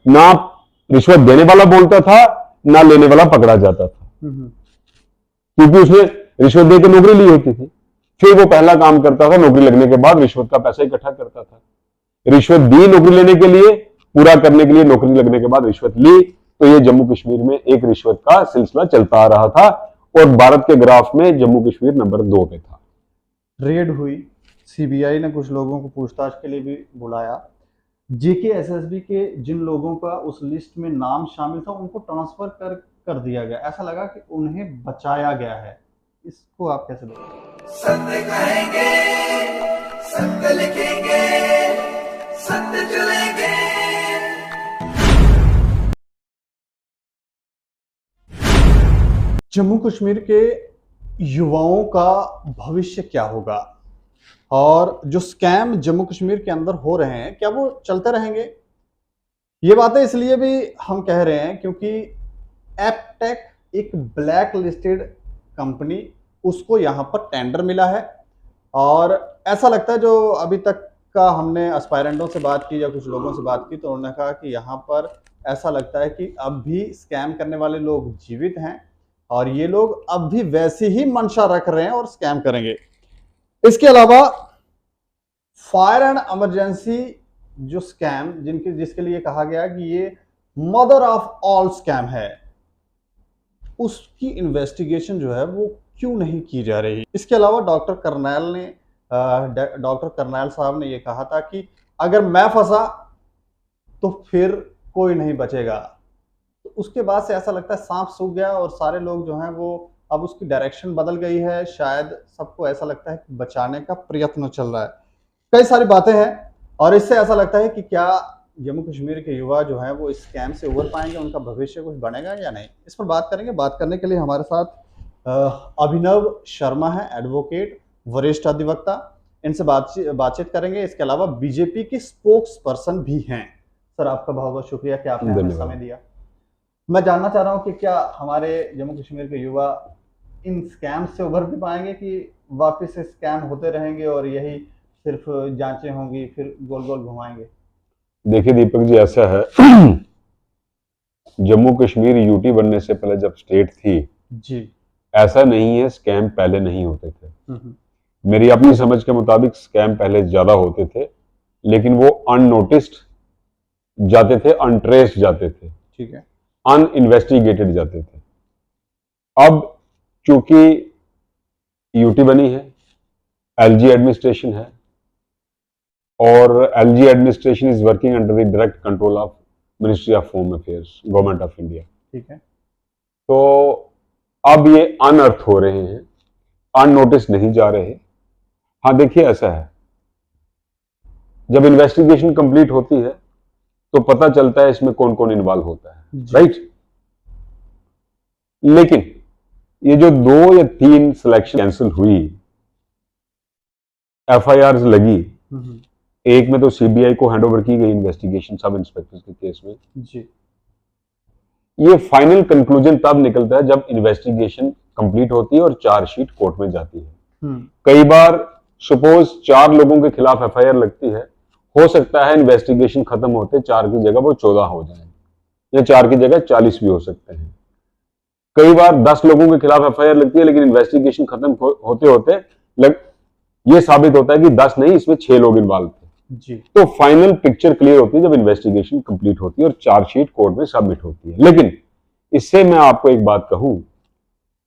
ना रिश्वत देने वाला बोलता था, ना लेने वाला पकड़ा जाता था, क्योंकि उसने रिश्वत देकर नौकरी ली होती थी। फिर वो पहला काम करता था, नौकरी लगने के बाद रिश्वत का पैसा इकट्ठा करता था। रिश्वत दी नौकरी लेने के लिए, पूरा करने के लिए नौकरी लगने के बाद रिश्वत ली, तो ये जम्मू कश्मीर में एक रिश्वत का सिलसिला चलता आ रहा था और भारत के ग्राफ में जम्मू कश्मीर नंबर 2 पे था। रेड हुई, सीबीआई ने कुछ लोगों को पूछताछ के लिए भी बुलाया। जेकेएसएसबी के जिन लोगों का उस लिस्ट में नाम शामिल था उनको ट्रांसफर कर दिया गया। ऐसा लगा कि उन्हें बचाया गया है। इसको आप कैसे देखते? सत्य कहेंगे, सत्य लिखेंगे, सत्य चलेंगे। जम्मू कश्मीर के युवाओं का भविष्य क्या होगा और जो स्कैम जम्मू कश्मीर के अंदर हो रहे हैं क्या वो चलते रहेंगे? ये बातें इसलिए भी हम कह रहे हैं क्योंकि एपटेक एक ब्लैक लिस्टेड कंपनी, उसको यहाँ पर टेंडर मिला है और ऐसा लगता है, जो अभी तक का हमने एस्पायरेंटों से बात की या कुछ लोगों से बात की तो उन्होंने कहा कि यहाँ पर ऐसा लगता है कि अब भी स्कैम करने वाले लोग जीवित हैं और ये लोग अब भी वैसी ही मंशा रख रहे हैं और स्कैम करेंगे। इसके अलावा फायर एंड इमरजेंसी जो स्कैम जिसके लिए कहा गया कि ये मदर ऑफ ऑल स्कैम है, उसकी इन्वेस्टिगेशन जो है वो क्यों नहीं की जा रही? इसके अलावा डॉक्टर करनैल साहब ने ये कहा था कि अगर मैं फंसा तो फिर कोई नहीं बचेगा। तो उसके बाद से ऐसा लगता है सांप सूख गया और सारे लोग जो हैं वो अब उसकी डायरेक्शन बदल गई है। शायद सबको ऐसा लगता है कि बचाने का प्रयत्न चल रहा है। कई सारी बातें हैं और इससे ऐसा लगता है कि क्या जम्मू कश्मीर के युवा जो हैं वो इस स्कैम से उबर पाएंगे, उनका भविष्य कुछ बनेगा या नहीं, इस पर बात करेंगे। बात करने के लिए हमारे साथ अभिनव शर्मा है, एडवोकेट, वरिष्ठ अधिवक्ता। इनसे बातचीत करेंगे। इसके अलावा बीजेपी के स्पोक्स पर्सन भी हैं। सर, आपका बहुत बहुत शुक्रिया कि आपने हमें समय दिया। मैं जानना चाह रहा हूं कि क्या हमारे जम्मू कश्मीर के युवा इन स्कैम से उभर भी पाएंगे कि वापस से स्कैम होते रहेंगे और यही सिर्फ जांचें होंगी फिर गोल गोल घुमाएंगे? देखिए दीपक जी, ऐसा है, जम्मू कश्मीर यूटी बनने से पहले जब स्टेट थी जी, ऐसा नहीं है स्कैम पहले नहीं होते थे। मेरी अपनी समझ के मुताबिक स्कैम पहले ज्यादा होते थे, लेकिन वो अननोटिस्ड जाते थे, अनट्रेस्ड जाते थे, ठीक है, अनइन्वेस्टिगेटेड जाते थे। अब चूंकि यूटी बनी है, एलजी एडमिनिस्ट्रेशन है और LG administration is working under the direct control of ministry of home affairs, government of India, ठीक है। तो अब ये अनअर्थ हो रहे हैं, अननोटिस नहीं जा रहे। हाँ देखिए, ऐसा है, जब इन्वेस्टिगेशन कंप्लीट होती है तो पता चलता है इसमें कौन कौन इन्वॉल्व होता है, राइट। लेकिन ये जो 2 या 3 सिलेक्शन कैंसिल हुई, एफआईआर लगी, एक में तो सीबीआई को हैंडओवर की गई इन्वेस्टिगेशन सब इंस्पेक्टर के केस में जी। ये फाइनल कंक्लूजन तब निकलता है जब इन्वेस्टिगेशन कंप्लीट होती है और चार्जशीट कोर्ट में जाती है। कई बार सपोज 4 लोगों के खिलाफ एफआईआर लगती है, हो सकता है इन्वेस्टिगेशन खत्म होते 4 की जगह वो 14 हो जाए या 4 की जगह 40 भी हो सकते हैं। कई बार 10 लोगों के खिलाफ एफआईआर लगती है लेकिन इन्वेस्टिगेशन खत्म होते होते ये साबित होता है कि 10 नहीं, इसमें 6 लोग इन्वॉल्व थे जी। तो फाइनल पिक्चर क्लियर होती है जब इन्वेस्टिगेशन कंप्लीट होती है और चार्जशीट कोर्ट में सबमिट होती है। लेकिन इससे मैं आपको एक बात कहूं,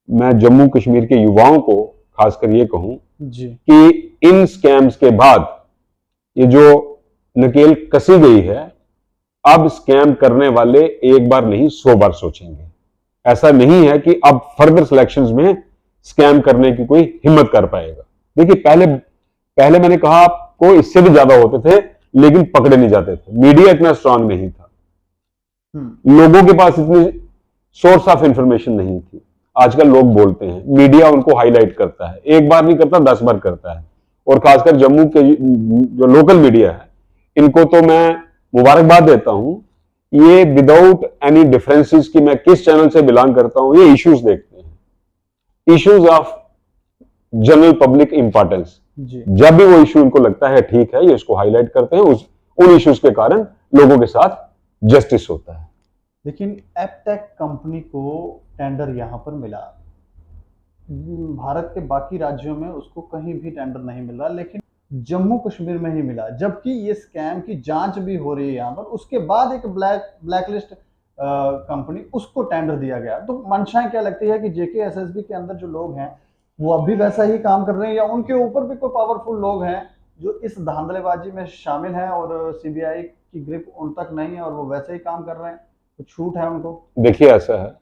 मैं जम्मू कश्मीर के युवाओं को खासकर ये कहूं जी कि इन स्कैम्स के बाद ये जो नकेल कसी गई है, अब स्कैम करने वाले एक बार नहीं 100 बार सोचेंगे। ऐसा नहीं है कि अब फर्दर सिलेक्शंस में स्कैम करने की कोई हिम्मत कर पाएगा। देखिए, पहले मैंने कहा आपको इससे भी ज्यादा होते थे लेकिन पकड़े नहीं जाते थे, मीडिया इतना स्ट्रांग नहीं था, लोगों के पास इतनी सोर्स ऑफ इंफॉर्मेशन नहीं थी। आजकल लोग बोलते हैं, मीडिया उनको हाईलाइट करता है, एक बार नहीं करता 10 बार करता है। और खासकर जम्मू के जो लोकल मीडिया है, इनको तो मैं मुबारकबाद देता हूं, ये विदाउट एनी डिफरेंसेस कि मैं किस चैनल से बिलोंग करता हूं, ये इश्यूज देखते हैं, issues of general public importance. जब भी वो इश्यू इनको लगता है ठीक है, ये इसको हाईलाइट करते हैं, उन इश्यूज के कारण लोगों के साथ जस्टिस होता है। लेकिन एपटेक कंपनी को टेंडर यहाँ पर मिला, भारत के बाकी राज्यों में उसको कहीं भी टेंडर नहीं मिल रहा, लेकिन जम्मू कश्मीर में ही मिला, जबकि ये स्कैम की जांच भी हो रही है यहाँ पर। उसके बाद एक ब्लैकलिस्ट कंपनी उसको टेंडर दिया गया। तो मंशाएं क्या लगती है कि जेकेएसएसबी के अंदर जो लोग हैं वो अब भी वैसा ही काम कर रहे हैं, या उनके ऊपर भी कोई पावरफुल लोग हैं जो इस धांधलेबाजी में शामिल हैं और सीबीआई की ग्रिप उन तक नहीं है और वो वैसे ही काम कर रहे हैं, तो छूट है उनको? देखिए, ऐसा है,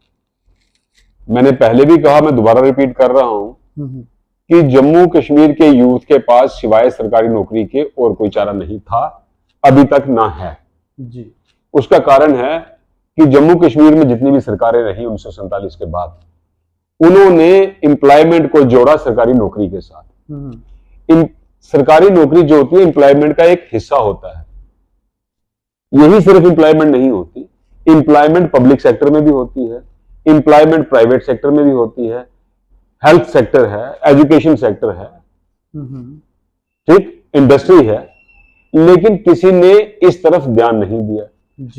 मैंने पहले भी कहा, मैं दोबारा रिपीट कर रहा हूं कि जम्मू कश्मीर के यूथ के पास सिवाय सरकारी नौकरी के और कोई चारा नहीं था, अभी तक ना है जी। उसका कारण है कि जम्मू कश्मीर में जितनी भी सरकारें रही 1947 के बाद, उन्होंने एम्प्लॉयमेंट को जोड़ा सरकारी नौकरी के साथ। इन सरकारी नौकरी जो होती है एम्प्लॉयमेंट का एक हिस्सा होता है। यही सिर्फ एम्प्लॉयमेंट नहीं होती, एम्प्लॉयमेंट पब्लिक सेक्टर में भी होती है, एम्प्लॉयमेंट प्राइवेट सेक्टर में भी होती है, हेल्थ सेक्टर है, एजुकेशन सेक्टर है, ठीक, इंडस्ट्री है। लेकिन किसी ने इस तरफ ध्यान नहीं दिया।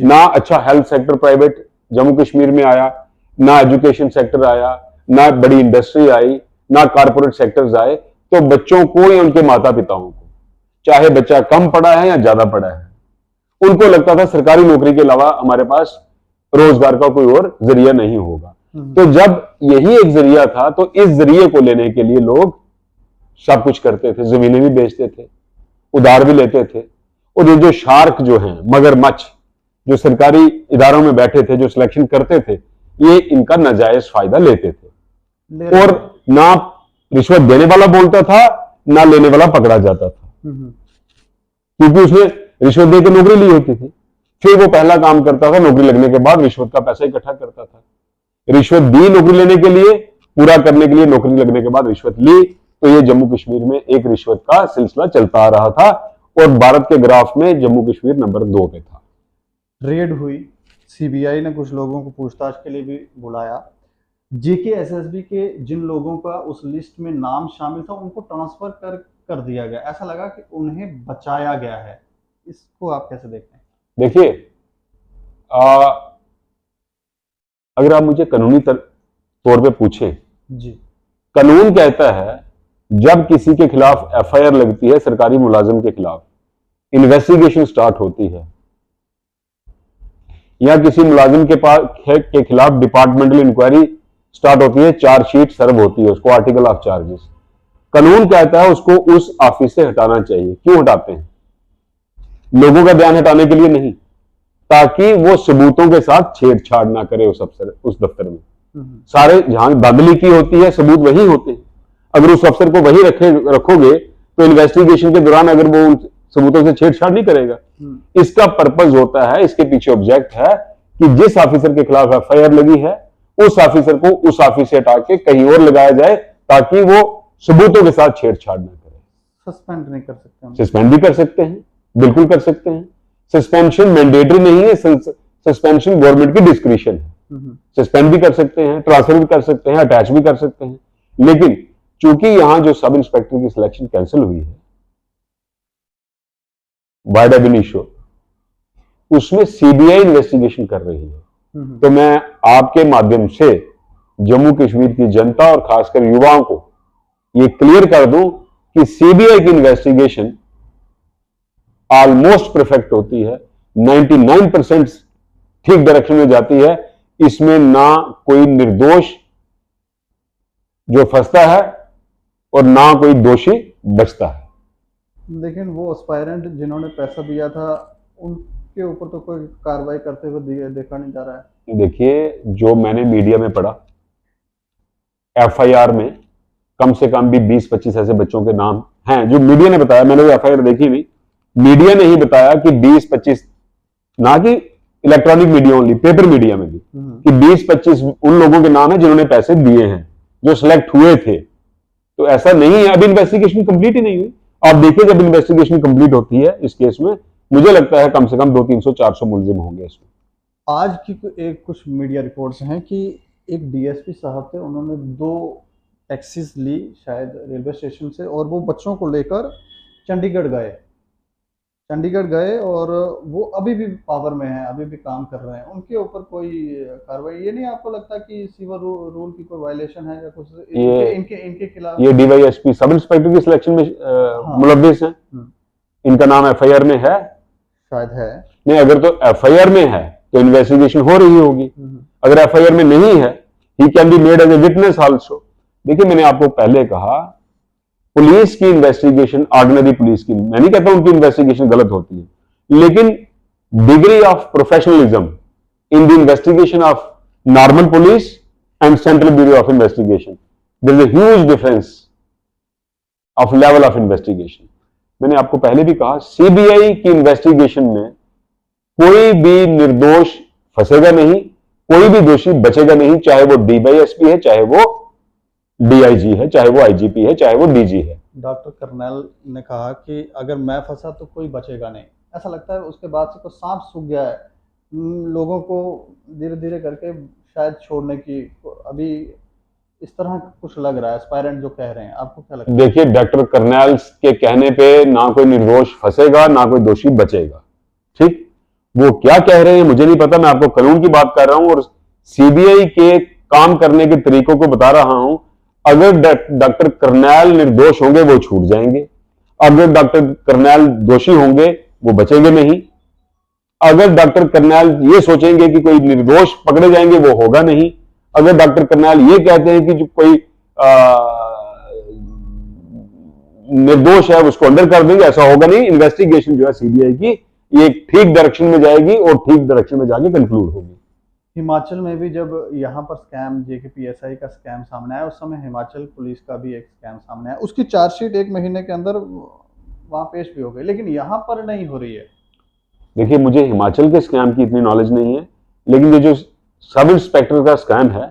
ना अच्छा health sector private Jammu Kashmir में आया, ना एजुकेशन सेक्टर आया, ना बड़ी इंडस्ट्री आई, ना कारपोरेट सेक्टर्स आए। तो बच्चों को या उनके माता पिताओं को, चाहे बच्चा कम पढ़ा है या ज्यादा पढ़ा है, उनको लगता था सरकारी नौकरी के अलावा हमारे पास रोजगार का कोई और जरिया नहीं होगा। तो जब यही एक जरिया था, तो इस जरिए को लेने के लिए लोग सब कुछ करते थे, जमीनें भी बेचते थे, उधार भी लेते थे। और ये जो शार्क जो हैं, मगरमच्छ, जो सरकारी इदारों में बैठे थे, जो सिलेक्शन करते थे, ये इनका नाजायज फायदा लेते थे। और ना रिश्वत देने वाला बोलता था, ना लेने वाला पकड़ा जाता था, क्योंकि उसने रिश्वत देकर नौकरी ली होती थी। फिर वो पहला काम करता था, नौकरी लगने के बाद रिश्वत का पैसा इकट्ठा करता था। रिश्वत दी नौकरी लेने के लिए, पूरा करने के लिए नौकरी लगने के बाद रिश्वत ली। तो ये जम्मू कश्मीर में एक रिश्वत का सिलसिला चलता आ रहा था और भारत के ग्राफ में जम्मू कश्मीर नंबर 2 पे था। रेड हुई, सीबीआई ने कुछ लोगों को पूछताछ के लिए भी बुलाया। जेकेएसएसबी के जिन लोगों का उस लिस्ट में नाम शामिल था उनको ट्रांसफर कर दिया गया। ऐसा लगा कि उन्हें बचाया गया है। इसको आप कैसे देखते हैं? देखिए, अगर आप मुझे कानूनी तौर पे पूछें जी, कानून कहता है जब किसी के खिलाफ एफआईआर लगती है, सरकारी मुलाजिम के खिलाफ इन्वेस्टिगेशन स्टार्ट होती है, या किसी मुलाजिम के खिलाफ डिपार्टमेंटल इंक्वायरी स्टार्ट होती है, चार्जशीट सर्व होती है, उसको आर्टिकल ऑफ चार्जेस, कानून कहता है उसको उस ऑफिस से हटाना चाहिए। क्यों हटाते हैं? लोगों का ध्यान हटाने के लिए नहीं, ताकि वो सबूतों के साथ छेड़छाड़ ना करे उस दफ्तर में। सारे जहां धांधली की होती है, सबूत वही होते हैं। अगर उस अफसर को वही रखोगे तो इन्वेस्टिगेशन के दौरान अगर वो उन सबूतों से छेड़छाड़ नहीं करेगा। इसका पर्पज होता है, इसके पीछे ऑब्जेक्ट है कि जिस ऑफिसर के खिलाफ एफआईआर लगी है, उस ऑफिसर को उस ऑफिस से हटा के कहीं और लगाया जाए, ताकि वो सबूतों के साथ छेड़छाड़ न करे। सस्पेंड नहीं कर सकते? सस्पेंड भी कर सकते हैं, बिल्कुल कर सकते हैं। सस्पेंशन मैंडेटरी नहीं है, सस्पेंशन गवर्नमेंट की डिस्क्रिशन है। सस्पेंड भी कर सकते हैं, ट्रांसफर भी कर सकते हैं, अटैच भी कर सकते हैं। लेकिन चूंकि यहां जो सब इंस्पेक्टर की सिलेक्शन कैंसिल हुई है वाइड एब इनिशियो, उसमें सीबीआई इन्वेस्टिगेशन कर रही है। तो मैं आपके माध्यम से जम्मू कश्मीर की जनता और खासकर युवाओं को यह क्लियर कर दूं कि सीबीआई की इन्वेस्टिगेशन ऑलमोस्ट परफेक्ट होती है, 99% ठीक डायरेक्शन में जाती है। इसमें ना कोई निर्दोष जो फंसता है और ना कोई दोषी बचता है। लेकिन वो एस्पायरेंट जिन्होंने पैसा दिया था उनके ऊपर तो कोई कार्रवाई करते हुए देखा नहीं जा रहा है। देखिए, जो मैंने मीडिया में पढ़ा, एफआईआर में कम से कम भी 20-25 ऐसे बच्चों के नाम हैं जो मीडिया ने बताया। मैंने वो एफआईआर देखी नहीं, मीडिया ने ही बताया कि 20-25, ना कि electronic media only, paper media में भी, कि 20-25 उन लोगों के नाम है जिन्होंने पैसे दिए हैं, जो सिलेक्ट हुए थे। तो ऐसा नहीं है, अभी इन्वेस्टिगेशन कंप्लीट ही नहीं हुई। आप देखिए, जब इन्वेस्टिगेशन कंप्लीट होती है इस केस में, मुझे लगता है कम से कम 200-300-400 मुलजिम होंगे इसमें। आज की कुछ मीडिया रिपोर्ट्स हैं कि एक डीएसपी साहब थे, उन्होंने 2 टैक्सीज ली शायद रेलवे स्टेशन से, और वो बच्चों को लेकर चंडीगढ़ गए। चंडीगढ़ गए और वो अभी भी पावर में है, अभी भी काम कर रहे हैं, उनके ऊपर कोई कार्रवाई, ये नहीं आपको लगता कि सीवर रूल की कोई वायलेशन है या कुछ ये इनके इनके खिलाफ? ये डीवाईएसपी सब इंस्पेक्टर की सिलेक्शन में हाँ। मुलव्विस हैं। इनका नाम एफआईआर में है? शायद है। नहीं, अगर तो एफआईआर में है तो इन्वेस्टिगेशन हो रही होगी। अगर एफआईआर में नहीं है, he can be made as a witness also. देखिए, मैंने आपको पहले कहा, पुलिस की इन्वेस्टिगेशन, ऑर्डिनरी पुलिस की, मैं नहीं कहता उनकी इन्वेस्टिगेशन गलत होती है, लेकिन degree of professionalism in the investigation of normal police and central bureau of investigation, there is a huge difference of level of investigation. मैंने आपको पहले भी कहा, सीबीआई की इन्वेस्टिगेशन में कोई भी निर्दोष फंसेगा नहीं, कोई भी दोषी बचेगा नहीं, चाहे वो डीवाईएसपी है, चाहे वो डीआईजी है, चाहे वो आईजीपी है, चाहे वो डीजी है। डॉक्टर कर्नल ने कहा कि अगर मैं फंसा तो कोई बचेगा नहीं। ऐसा लगता है उसके बाद से तो सांप सूख गया है, लोगों को धीरे धीरे करके शायद छोड़ने की, अभी इस तरह कुछ लग रहा है, एस्पायरेंट जो कह रहे हैं, आपको क्या लगता है? देखिए, डॉक्टर कर्नल के कहने पे ना कोई निर्दोष फंसेगा, ना कोई दोषी बचेगा। ठीक, वो क्या कह रहे हैं मुझे नहीं पता, मैं आपको कानून की बात कर रहा हूं और सीबीआई के काम करने के तरीकों को बता रहा हूं। अगर डॉक्टर कर्नल निर्दोष होंगे वो छूट जाएंगे, अगर डॉक्टर कर्नल दोषी होंगे वो बचेंगे नहीं, अगर डॉक्टर कर्नल ये सोचेंगे कि कोई निर्दोष पकड़े जाएंगे वो होगा नहीं, अगर डॉक्टर कर्नल ये कहते हैं कि जो कोई निर्दोष है उसको अंडर कर देंगे, ऐसा होगा नहीं। इन्वेस्टिगेशन जो है सीबीआई की, ये ठीक डायरेक्शन में जाएगी और ठीक डायरेक्शन में जाके कंक्लूड होगी। हिमाचल में भी जब यहाँ पर स्कैम, जेकेपीएसआई का स्कैम सामने आया, उस समय हिमाचल पुलिस का भी एक स्कैम सामने आया, उसकी चार्जशीट 1 महीने के अंदर वहां पेश भी हो गई, लेकिन यहाँ पर नहीं हो रही है। देखिए, मुझे हिमाचल के स्कैम की इतनी नॉलेज नहीं है, लेकिन ये जो सब इंस्पेक्टर का स्कैम है,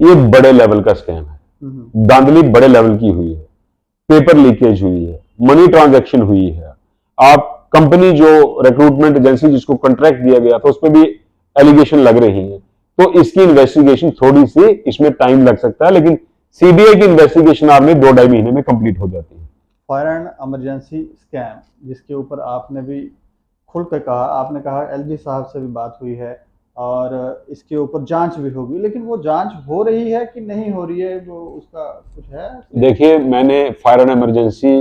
ये बड़े लेवल का स्कैम है। धांधली बड़े लेवल की हुई है, पेपर लीकेज हुई है, मनी ट्रांजैक्शन हुई है। आप कंपनी जो रिक्रूटमेंट एजेंसी जिसको कॉन्ट्रैक्ट दिया गया था, उस पर भी एलिगेशन लग रही है, तो इसकी इन्वेस्टिगेशन थोड़ी सी, इसमें टाइम लग सकता है, लेकिन सीबीआई की इन्वेस्टिगेशन आपने 2-2.5 महीने में कंप्लीट हो जाती है। फायर एंड इमरजेंसी स्कैम, जिसके ऊपर आपने भी खुल कर कहा, आपने कहा एलजी साहब से भी बात हुई है और इसके ऊपर जांच भी होगी, लेकिन वो जांच हो रही है कि नहीं हो रही है, वो उसका कुछ है? देखिए, मैंने फायर एंड इमरजेंसी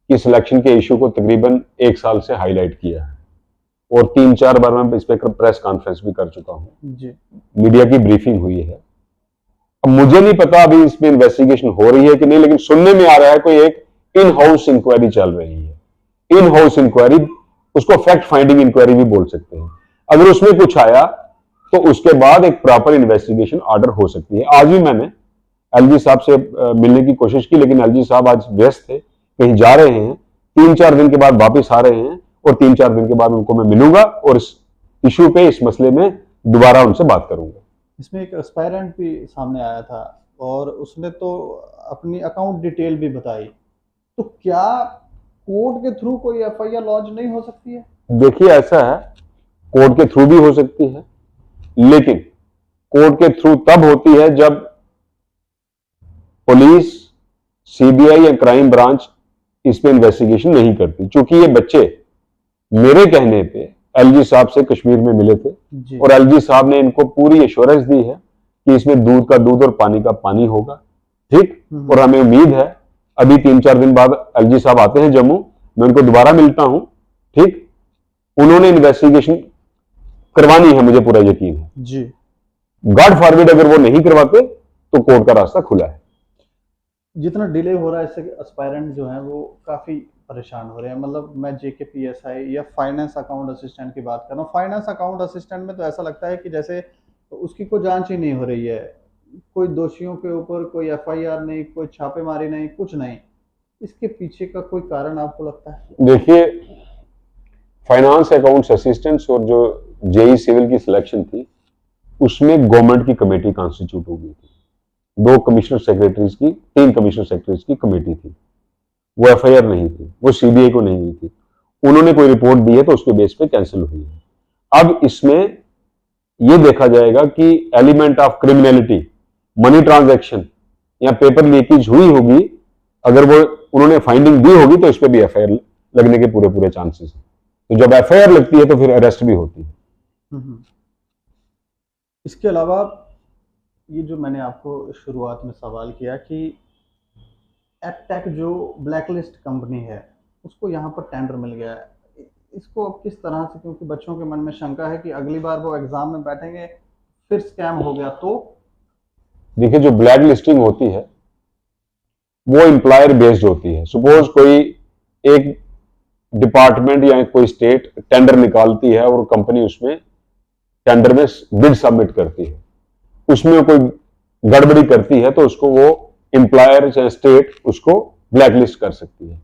की सिलेक्शन के इशू को तकरीबन 1 साल से हाईलाइट किया है और 3-4 बार मैं इस पर प्रेस कॉन्फ्रेंस भी कर चुका हूं जी। मीडिया की ब्रीफिंग हुई है। अब मुझे नहीं पता अभी इसमें इन्वेस्टिगेशन हो रही है कि नहीं, लेकिन सुनने में आ रहा है कोई एक इन हाउस इंक्वायरी चल रही है। इन हाउस इंक्वायरी, उसको फैक्ट फाइंडिंग इंक्वायरी भी बोल सकते हैं। अगर उसमें कुछ आया तो उसके बाद एक प्रॉपर इन्वेस्टिगेशन ऑर्डर हो सकती है। आज भी मैंने एलजी साहब से मिलने की कोशिश की, लेकिन एलजी साहब आज व्यस्त थे, कहीं जा रहे हैं, 3-4 दिन के बाद वापस आ रहे हैं और 3-4 दिन के बाद उनको मैं मिलूंगा और इस इशू पे, इस मसले में दोबारा उनसे बात करूंगा। इसमें एक एस्पायरेंट भी सामने आया था और उसने तो अपनी अकाउंट डिटेल भी बताई, तो क्या कोर्ट के थ्रू कोई एफआईआर लॉन्च नहीं हो सकती है? देखिए, ऐसा है, कोर्ट के थ्रू भी हो सकती है, लेकिन कोर्ट के थ्रू तब होती है जब पुलिस, सीबीआई या क्राइम ब्रांच इस पे इन्वेस्टिगेशन नहीं करती। चूंकि ये बच्चे मेरे कहने पे एलजी साहब से कश्मीर में मिले थे जी। और एलजी साहब ने इनको पूरी एश्योरेंस दी है कि इसमें दूध का दूध और पानी का पानी होगा। ठीक, और हमें उम्मीद है अभी 3-4 दिन बाद एलजी साहब आते हैं जम्मू, मैं उनको दोबारा मिलता हूं। ठीक, उन्होंने इन्वेस्टिगेशन करवानी है, मुझे पूरा यकीन है जी। गॉड फॉरबिड अगर वो नहीं करवाते तो कोर्ट का रास्ता खुला है। जितना डिले हो रहा है इससे एस्पायरेंट जो है वो काफ़ी परेशान हो रहे हैं। मतलब मैं जेकेपीएसआई या फाइनेंस अकाउंट असिस्टेंट की बात कर रहा हूँ। फाइनेंस अकाउंट असिस्टेंट में तो ऐसा लगता है कि जैसे उसकी कोई जांच ही नहीं हो रही है, कोई दोषियों के ऊपर कोई एफआईआर नहीं, कोई छापेमारी नहीं, कुछ नहीं। इसके पीछे का कोई कारण आपको लगता है? देखिए, फाइनेंस अकाउंट्स असिस्टेंट्स और जो जेई सिविल की सिलेक्शन थी, उसमें गवर्नमेंट की कमेटी कॉन्स्टिट्यूट हो गई थी। 2 कमिश्नर सेक्रेटरीज की, 3 कमिश्नर सेक्रेटरीज की कमेटी थी। वो एफआईआर नहीं थी, वो सीबीआई को नहीं हुई थी। उन्होंने कोई रिपोर्ट दी है तो उसके बेस पे कैंसिल हुई है। अब इसमें यह देखा जाएगा कि element of criminality, money transaction या पेपर लीकेज हुई होगी, अगर वो उन्होंने फाइंडिंग दी होगी तो इस पे भी एफआईआर लगने के पूरे चांसेस हैं। तो जब एफआईआर लगती है तो फिर अरेस्ट भी होती है। इसके अलावा ये जो मैंने आपको शुरुआत में सवाल किया कि एपटेक जो ब्लैकलिस्ट कंपनी है उसको यहाँ पर टेंडर मिल गया है, इसको अब किस तरह से, क्योंकि बच्चों के मन में शंका है कि अगली बार वो एग्जाम में बैठेंगे फिर स्कैम हो गया तो। देखिए, जो ब्लैक लिस्टिंग होती है वो एम्प्लॉयर बेस्ड होती है। सपोज कोई एक डिपार्टमेंट या कोई स्टेट टेंडर निकालती है और कंपनी उसमें टेंडर में बिड सबमिट करती है, उसमें कोई गड़बड़ी करती है तो उसको वो एम्प्लॉयर या स्टेट उसको ब्लैकलिस्ट कर सकती है।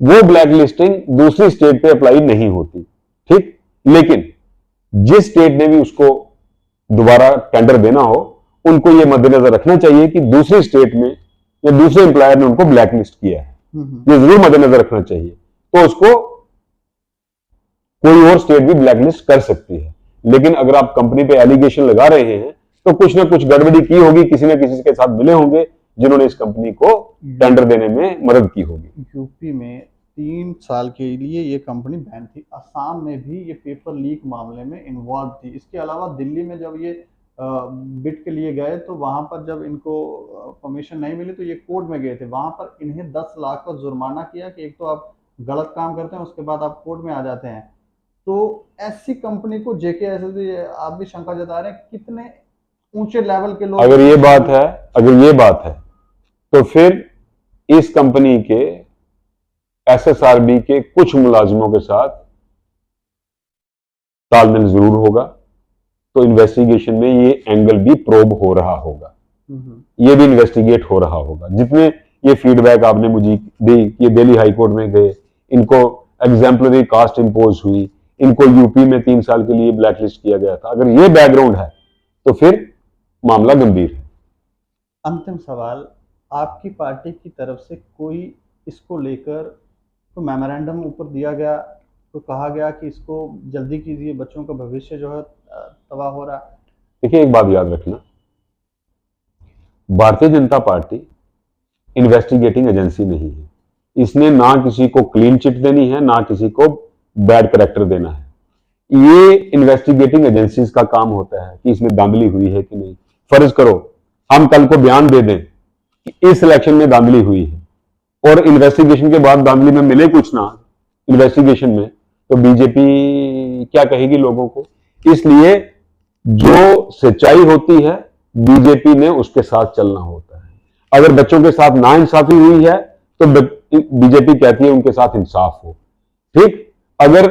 वो ब्लैक लिस्टिंग दूसरी स्टेट पे अप्लाई नहीं होती, ठीक। लेकिन जिस स्टेट ने भी उसको दोबारा टेंडर देना हो, उनको ये मद्देनजर रखना चाहिए कि दूसरी स्टेट में या दूसरे एम्प्लॉयर ने उनको ब्लैकलिस्ट किया है, ये जरूर मद्देनजर रखना चाहिए। तो उसको कोई और स्टेट भी ब्लैकलिस्ट कर सकती है। लेकिन अगर आप कंपनी पे एलिगेशन लगा रहे हैं तो कुछ ना कुछ गड़बड़ी की होगी, किसी न किसी के साथ मिले होंगे जिन्होंने इस कंपनी को टेंडर देने में मदद की होगी। यूपी में 3 साल के लिए ये कंपनी बैन थी, असम में भी ये पेपर लीक मामले में इन्वॉल्व थी। इसके अलावा दिल्ली में जब ये बिड के लिए गए तो वहां पर जब इनको परमिशन नहीं मिली तो ये कोर्ट में गए थे, वहां पर इन्हें 10 लाख का जुर्माना किया कि एक तो आप गलत काम करते हैं उसके बाद आप कोर्ट में आ जाते हैं। तो ऐसी कंपनी को जेकेएसएसबी, आप भी शंका जता रहे हैं, कितने ऊंचे लेवल के लोग। अगर ये बात है तो फिर इस कंपनी के एसएसआरबी के कुछ मुलाजिमों के साथ तालमेल जरूर होगा, तो इन्वेस्टिगेशन में ये एंगल भी प्रोब हो रहा होगा, ये भी इन्वेस्टिगेट हो रहा होगा। जितने ये फीडबैक आपने मुझे दी, ये दिल्ली हाई कोर्ट में गए, इनको एग्जाम्पलरी कास्ट इंपोज हुई, इनको यूपी में 3 साल के लिए ब्लैकलिस्ट किया गया था, अगर ये बैकग्राउंड है तो फिर मामला गंभीर है। अंतिम सवाल, आपकी पार्टी की तरफ से कोई इसको लेकर तो मेमोरेंडम ऊपर दिया गया, तो कहा गया कि इसको जल्दी कीजिए, बच्चों का भविष्य जो है तबाह हो रहा है। देखिए, एक बात याद रखना, Bharatiya Janata party investigating agency नहीं है। इसने ना किसी को क्लीन चिट देनी है, ना किसी को बैड कैरेक्टर देना है। ये इन्वेस्टिगेटिंग एजेंसीज का काम होता है कि इसमें धांधली हुई है कि नहीं। फर्ज करो हम कल को बयान दे दें कि इस इलेक्शन में धांधली हुई है और इन्वेस्टिगेशन के बाद धांधली में मिले कुछ ना इन्वेस्टिगेशन में, तो बीजेपी क्या कहेगी लोगों को। इसलिए जो सच्चाई होती है बीजेपी ने उसके साथ चलना होता है। अगर बच्चों के साथ नाइंसाफी हुई है तो बीजेपी कहती है उनके साथ इंसाफ हो, ठीक। अगर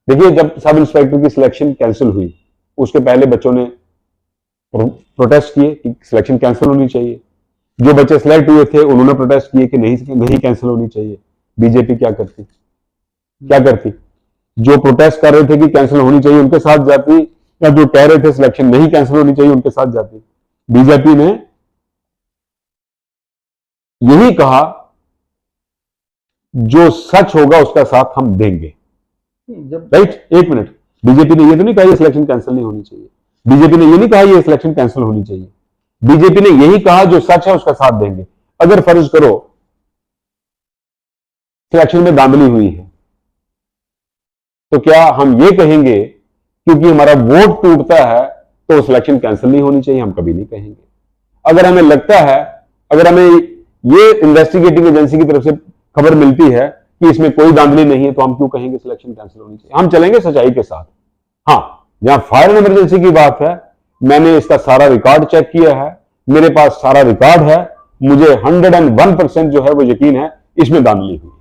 देखिए, जब सब इंस्पेक्टर की सिलेक्शन कैंसिल हुई उसके पहले बच्चों ने प्रोटेस्ट किए कि सिलेक्शन कैंसिल होनी चाहिए। जो बच्चे सिलेक्ट हुए थे उन्होंने प्रोटेस्ट किए कि नहीं कैंसिल होनी चाहिए। बीजेपी क्या करती? जो प्रोटेस्ट कर रहे थे कि कैंसिल होनी चाहिए उनके साथ जाती, या जो कह रहे थे सिलेक्शन नहीं कैंसिल होनी चाहिए उनके साथ जाती। बीजेपी ने यही कहा जो सच होगा उसका साथ हम देंगे, राइट। एक मिनट, बीजेपी ने ये तो नहीं कहा ये सिलेक्शन कैंसिल नहीं होनी चाहिए। बीजेपी ने ये नहीं कहा ये सिलेक्शन कैंसिल होनी चाहिए। बीजेपी ने यही कहा जो सच है उसका साथ देंगे। अगर फर्ज करो सिलेक्शन में धांधली हुई है तो क्या हम ये कहेंगे क्योंकि हमारा वोट टूटता है तो सिलेक्शन कैंसिल नहीं होनी चाहिए? हम कभी नहीं कहेंगे। अगर हमें लगता है, अगर हमें ये इन्वेस्टिगेटिंग एजेंसी की तरफ से खबर मिलती है कि इसमें कोई धांधली नहीं है तो हम क्यों कहेंगे सिलेक्शन कैंसिल होनी चाहिए? हम चलेंगे सच्चाई के साथ। हाँ, जहां फायर एंड इमरजेंसी की बात है, मैंने इसका सारा रिकॉर्ड चेक किया है, मेरे पास सारा रिकॉर्ड है, मुझे 101% जो है वो यकीन है इसमें धांधली हुई।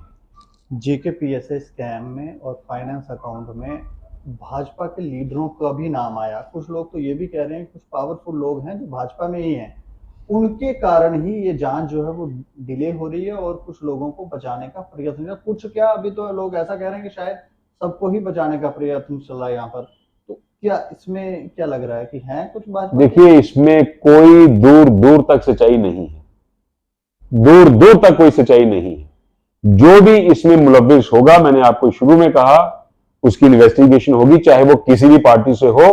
जेकेपीएसए स्कैम में और फाइनेंस अकाउंट में भाजपा के लीडरों का भी नाम आया। कुछ लोग तो ये भी कह रहे हैं, कुछ पावरफुल लोग हैं जो भाजपा में ही हैं, उनके कारण ही ये जांच जो है वो डिले हो रही है और कुछ लोगों को बचाने का प्रयत्न है। कुछ क्या, अभी तो लोग ऐसा कह रहे हैं कि शायद सबको ही बचाने का प्रयत्न चल रहा है यहाँ पर। तो क्या इसमें क्या लग रहा है कि है कुछ बात? देखिए, इसमें कोई दूर दूर तक सच्चाई नहीं है, दूर दूर तक कोई सच्चाई नहीं है। जो भी इसमें मुलव्विस होगा, मैंने आपको शुरू में कहा, उसकी इन्वेस्टिगेशन होगी, चाहे वो किसी भी पार्टी से हो।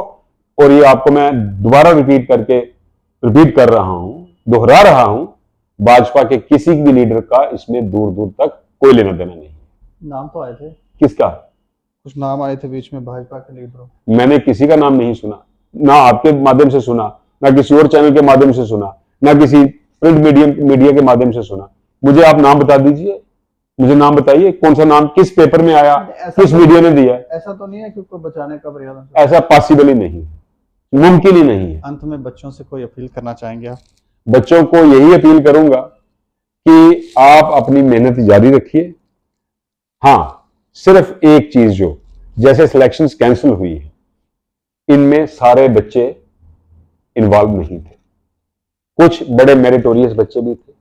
और ये आपको मैं दोबारा रिपीट कर रहा हूं, दोहरा रहा हूं, भाजपा के किसी भी लीडर का इसमें दूर दूर तक कोई लेना देना नहीं। नाम तो आए थे। किसका? कुछ नाम आए थे बीच में भाजपा के लीडरों। मैंने किसी का नाम नहीं सुना, ना आपके माध्यम से सुना, ना किसी और चैनल के माध्यम से सुना, ना किसी प्रिंट मीडिया के माध्यम से सुना। मुझे आप नाम बता दीजिए, मुझे नाम बताइए कौन सा नाम किस पेपर में आया, किस मीडिया ने दिया। ऐसा तो नहीं है कि उसको बचाने का प्रयास। ऐसा पॉसिबल ही नहीं, मुमकिन ही नहीं है। अंत में बच्चों से कोई अपील करना चाहेंगे आप? बच्चों को यही अपील करूंगा कि आप अपनी मेहनत जारी रखिए। हाँ, सिर्फ एक चीज, जो जैसे सिलेक्शंस कैंसिल हुई है, इनमें सारे बच्चे इन्वॉल्व नहीं थे। कुछ बड़े मेरिटोरियस बच्चे भी थे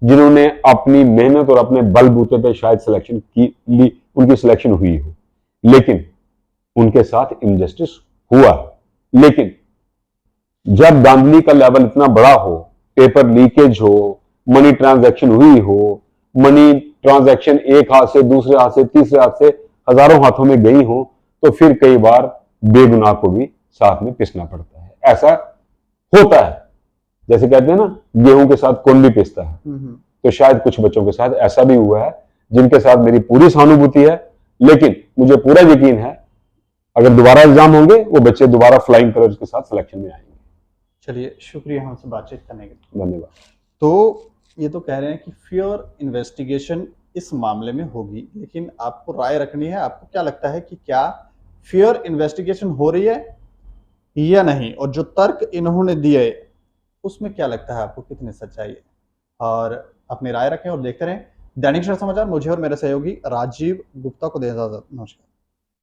जिन्होंने अपनी मेहनत और अपने बलबूते पे शायद सिलेक्शन ली, उनकी सिलेक्शन हुई हो, लेकिन उनके साथ इनजस्टिस हुआ। लेकिन जब धांधली का लेवल इतना बड़ा हो, पेपर लीकेज हो, मनी ट्रांजैक्शन हुई हो, मनी ट्रांजैक्शन एक हाथ से दूसरे हाथ से तीसरे हाथ से हजारों हाथों में गई हो, तो फिर कई बार बेगुनाह को भी साथ में पिसना पड़ता है। ऐसा होता है, जैसे कहते हैं ना, गेहूं के साथ कौन भी पिसता है। तो शायद कुछ बच्चों के साथ ऐसा भी हुआ है, जिनके साथ मेरी पूरी सहानुभूति है। लेकिन मुझे पूरा यकीन है अगर दोबारा एग्जाम होंगे, वो बच्चे दोबारा फ्लाइंग कलर्स के साथ सिलेक्शन में आएंगे। चलिए, शुक्रिया हमसे बातचीत करने के लिए। धन्यवाद। तो ये तो कह रहे हैं कि फेयर इन्वेस्टिगेशन इस मामले में होगी, लेकिन आपको राय रखनी है। आपको क्या लगता है कि क्या फेयर इन्वेस्टिगेशन हो रही है या नहीं, और जो तर्क इन्होंने दिए उसमें क्या लगता है आपको, कितनी सच्चाई है? और अपनी राय रखें और देखते रहें दैनिक सवेरा समाचार। मुझे और मेरे सहयोगी राजीव गुप्ता को दें इजाजत। नमस्कार।